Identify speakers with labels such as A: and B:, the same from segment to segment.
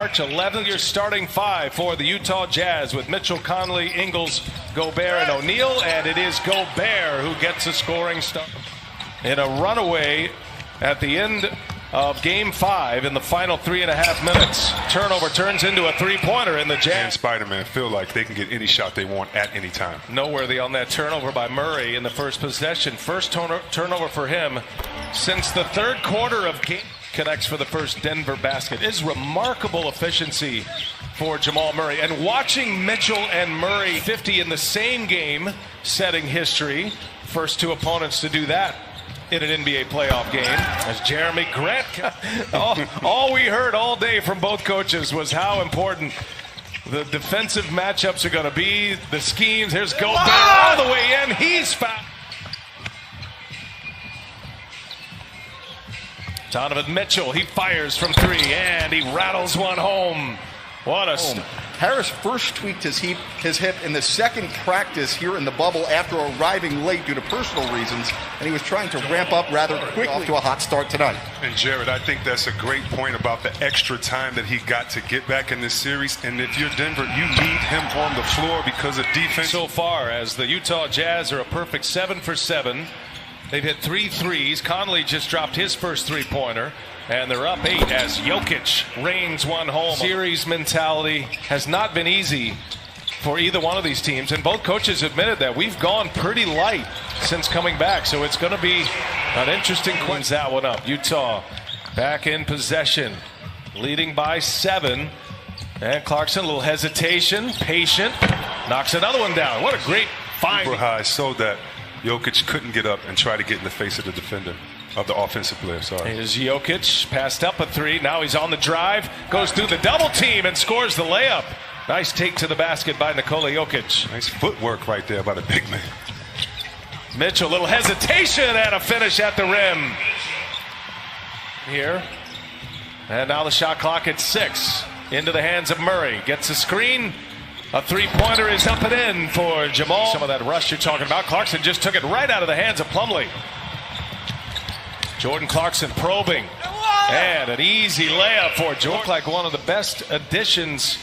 A: March 11th, your starting five for the Utah Jazz with Mitchell, Conley, Ingles, Gobert, and O'Neal. And it is Gobert who gets a scoring start in a runaway at the end of Game 5 in the final 3.5 minutes. Turnover turns into a three-pointer in the Jazz.
B: And Spider-Man feel like they can get any shot they want at any time.
A: Noteworthy on that turnover by Murray in the first possession. First turnover for him since the third quarter of game. Connects for the first Denver basket. Is remarkable efficiency for Jamal Murray. And watching Mitchell and Murray 50 in the same game, setting history. First two opponents to do that in an NBA playoff game. As Jeremy Grant, all we heard all day from both coaches was how important the defensive matchups are going to be. The schemes. Here's Gobert all the way in. He's fouled. Donovan Mitchell, he fires from three, and he rattles one home. What a
C: Harris first tweaked his hip in the second practice here in the bubble after arriving late due to personal reasons, and he was trying to ramp up rather quickly off to a hot start tonight.
B: And Jared, I think that's a great point about the extra time that he got to get back in this series. And if you're Denver, you need him on the floor because of defense.
A: So far, as the Utah Jazz are a perfect 7 for 7. They've hit 3 threes. Conley just dropped his first three-pointer, and they're up 8 as Jokic rains one home. Series mentality has not been easy for either one of these teams, and both coaches admitted that we've gone pretty light since coming back, so it's going to be an interesting cleans that one up. Utah back in possession, leading by 7, and Clarkson, a little hesitation, patient, knocks another one down. What a great find.
B: Super high so that Jokic couldn't get up and try to get in the face of the defender, of the offensive player, sorry.
A: Here's Jokic, passed up a three. Now he's on the drive, goes through the double team and scores the layup. Nice take to the basket by Nikola Jokic.
B: Nice footwork right there by the big man.
A: Mitchell, little hesitation and a finish at the rim. Here. And now the shot clock at 6. Into the hands of Murray. Gets a screen. A three-pointer is up and in for Jamal. Some of that rush you're talking about. Clarkson just took it right out of the hands of Plumlee. Jordan Clarkson probing. And an easy layup for Jordan. Looked like one of the best additions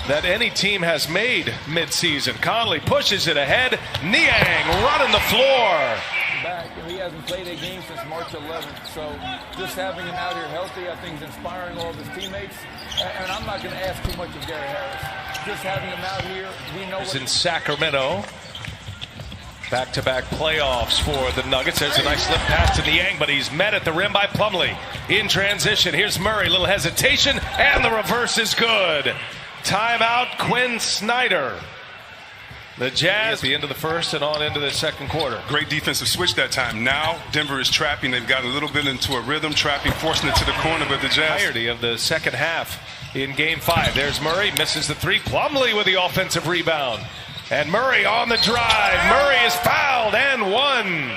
A: that any team has made midseason. Conley pushes it ahead. Niang running the floor.
D: Back, and he hasn't played a game since March 11th. So just having him out here healthy, I think, is inspiring all of his teammates. And I'm not going to ask too much of Gary Harris. Just having him out here, we know.
A: It's in Sacramento. Back-to-back playoffs for the Nuggets. There's a nice slip pass to Niang, but he's met at the rim by Plumlee. In transition, here's Murray. Little hesitation, and the reverse is good. Timeout, Quinn Snyder. The Jazz at the end of the first and on into the second quarter.
B: Great defensive switch that time. Now Denver is trapping. They've got a little bit into a rhythm, trapping, forcing it to the corner, but the Jazz.
A: Entirety of the second half in Game 5. There's Murray, misses the three. Plumlee with the offensive rebound. And Murray on the drive. Murray is fouled and one.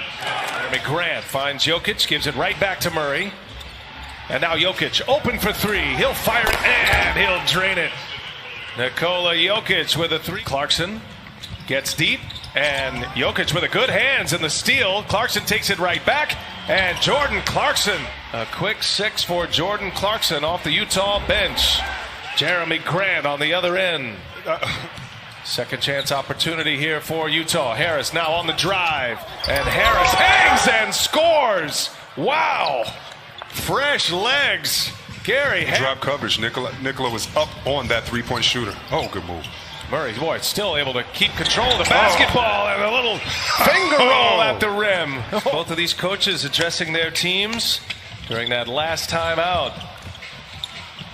A: Jeremy Grant finds Jokic, gives it right back to Murray. And now Jokic open for three. He'll fire it and he'll drain it. Nikola Jokic with a three. Clarkson gets deep, and Jokic with a good hands in the steal. Clarkson takes it right back, and Jordan Clarkson. A quick 6 for Jordan Clarkson off the Utah bench. Jeremy Grant on the other end. Second chance opportunity here for Utah. Harris now on the drive, and Harris hangs and scores. Wow. Fresh legs. Gary Harris.
B: Drop coverage. Nikola was up on that three-point shooter. Oh, good move.
A: Murray, boy, still able to keep control of the basketball and a little finger roll at the rim. Both of these coaches addressing their teams during that last time out.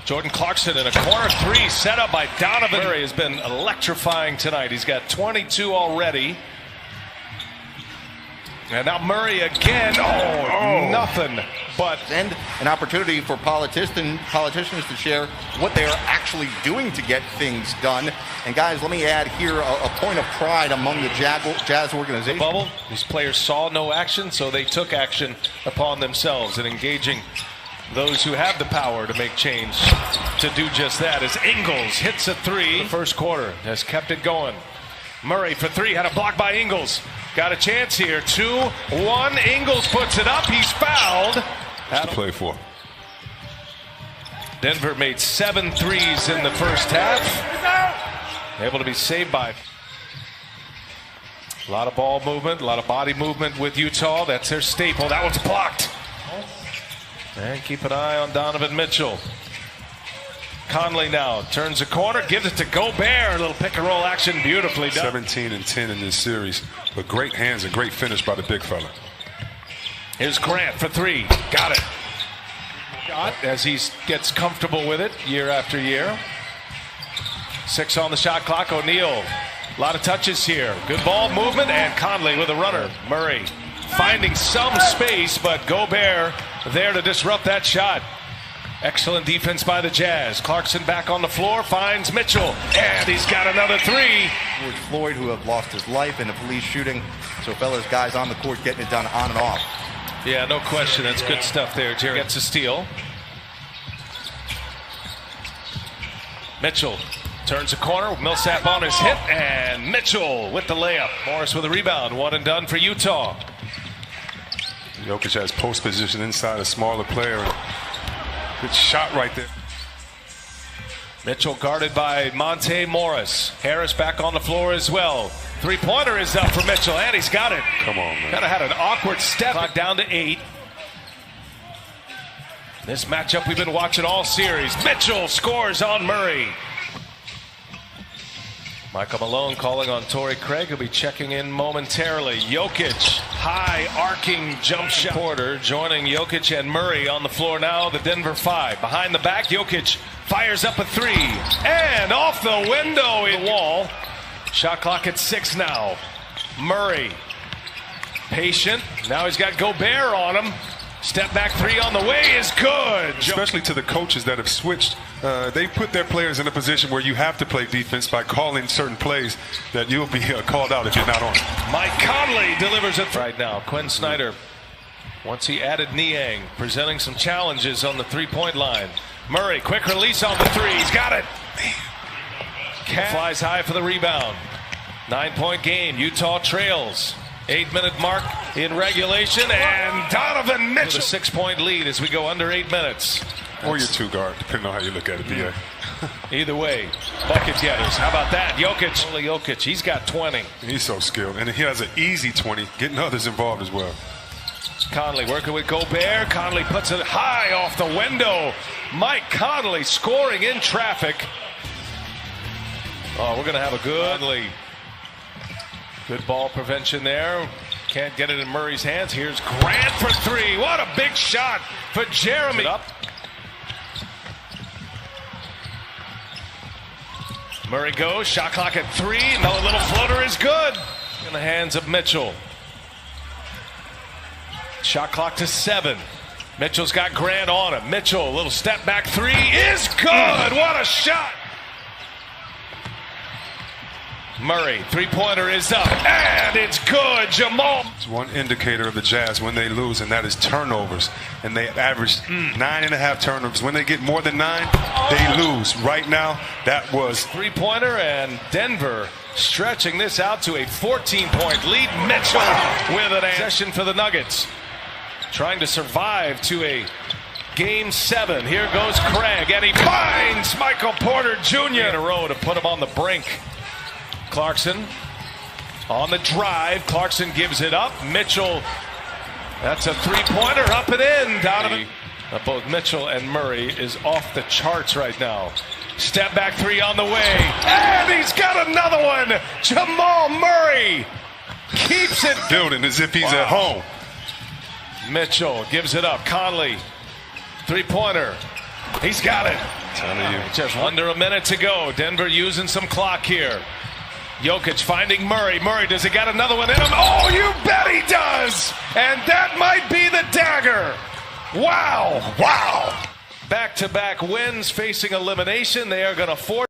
A: Jordan Clarkson in a corner three set up by Donovan. Murray has been electrifying tonight. He's got 22 already. And now Murray again. Nothing but.
C: And an opportunity for politicians to share what they are actually doing to get things done. And guys, let me add here a point of pride among the Jazz organization.
A: Bubble. These players saw no action, so they took action upon themselves in engaging those who have the power to make change to do just that. As Ingles hits a three. The first quarter has kept it going. Murray for three, had a block by Ingles. Got a chance here. 2-1. Ingles puts it up. He's fouled.
B: What's to play for?
A: Denver made 7 threes in the first half. Able to be saved by a lot of ball movement, a lot of body movement with Utah. That's their staple. That one's blocked. And keep an eye on Donovan Mitchell. Conley now turns the corner, gives it to Gobert. A little pick and roll action, beautifully done.
B: 17 and 10 in this series, but great hands and great finish by the big fella.
A: Here's Grant for 3. Got it. As he gets comfortable with it year after year. 6 on the shot clock. O'Neal. A lot of touches here. Good ball movement, and Conley with a runner. Murray finding some space, but Gobert there to disrupt that shot. Excellent defense by the Jazz. Clarkson back on the floor, finds Mitchell, and he's got another 3.
C: George Floyd, who have lost his life in a police shooting. So, fellas, guys on the court getting it done on and off.
A: Yeah, no question. That's good stuff there. Jerry gets a steal. Mitchell turns the corner. Millsap on his hit, and Mitchell with the layup. Morris with a rebound. 1 and done for Utah.
B: Jokic has post position inside a smaller player. Good shot right there.
A: Mitchell guarded by Monte Morris. Harris back on the floor as well. 3-pointer is up for Mitchell, and he's got it.
B: Come on, man.
A: Kind of had an awkward step. Clock down to 8. This matchup we've been watching all series. Mitchell scores on Murray. Michael Malone calling on Torrey Craig. He'll be checking in momentarily. Jokic, high arcing jump shot. Porter joining Jokic and Murray on the floor now. The Denver 5. Behind the back, Jokic fires up a 3. And off the window in the wall. Shot clock at 6 now. Murray, patient. Now he's got Gobert on him. Step back 3 on the way is good.
B: Especially to the coaches that have switched. They put their players in a position where you have to play defense by calling certain plays that you'll be called out if you're not on.
A: Mike Conley delivers it right now. Quinn Snyder, once he added Niang, presenting some challenges on the 3-point line. Murray, quick release on the 3. He's got it. Flies high for the rebound. 9-point game. Utah trails. 8-minute mark in regulation, and Donovan Mitchell. With a 6-point lead as we go under 8 minutes.
B: Or your 2 guard, depending on how you look at it, B.A.
A: Either way, bucket getters. How about that? Jokic. Only Jokic. He's got 20.
B: He's so skilled, and he has an easy 20, getting others involved as well.
A: Conley working with Gobert. Conley puts it high off the window. Mike Conley scoring in traffic. Oh, we're going to have a good lead. Good ball prevention there. Can't get it in Murray's hands. Here's Grant for 3. What a big shot for Jeremy. Up. Murray goes. Shot clock at 3. Another little floater is good. In the hands of Mitchell. Shot clock to 7. Mitchell's got Grant on him. Mitchell, a little step back 3 is good. What a shot. Murray, 3-pointer is up, and it's good. Jamal.
B: It's one indicator of the Jazz when they lose, and that is turnovers. And they averaged 9.5 turnovers. When they get more than 9, they lose. Right now, that was
A: 3-pointer, and Denver stretching this out to a 14-point lead. Mitchell with an possession for the Nuggets. Trying to survive to a Game 7. Here goes Craig, and he finds Michael Porter Jr. in a row to put him on the brink. Clarkson on the drive. Clarkson gives it up. Mitchell, that's a 3-pointer up and in. Donovan. Both Mitchell and Murray is off the charts right now. Step back 3 on the way. And he's got another one. Jamal Murray keeps it
B: building as if he's at home.
A: Mitchell gives it up. Conley, 3-pointer. He's got it. Just under a minute to go. Denver using some clock here. Jokic finding Murray. Murray, does he got another one in him? Oh, you bet he does! And that might be the dagger. Wow. Wow. Back-to-back wins facing elimination. They are going to force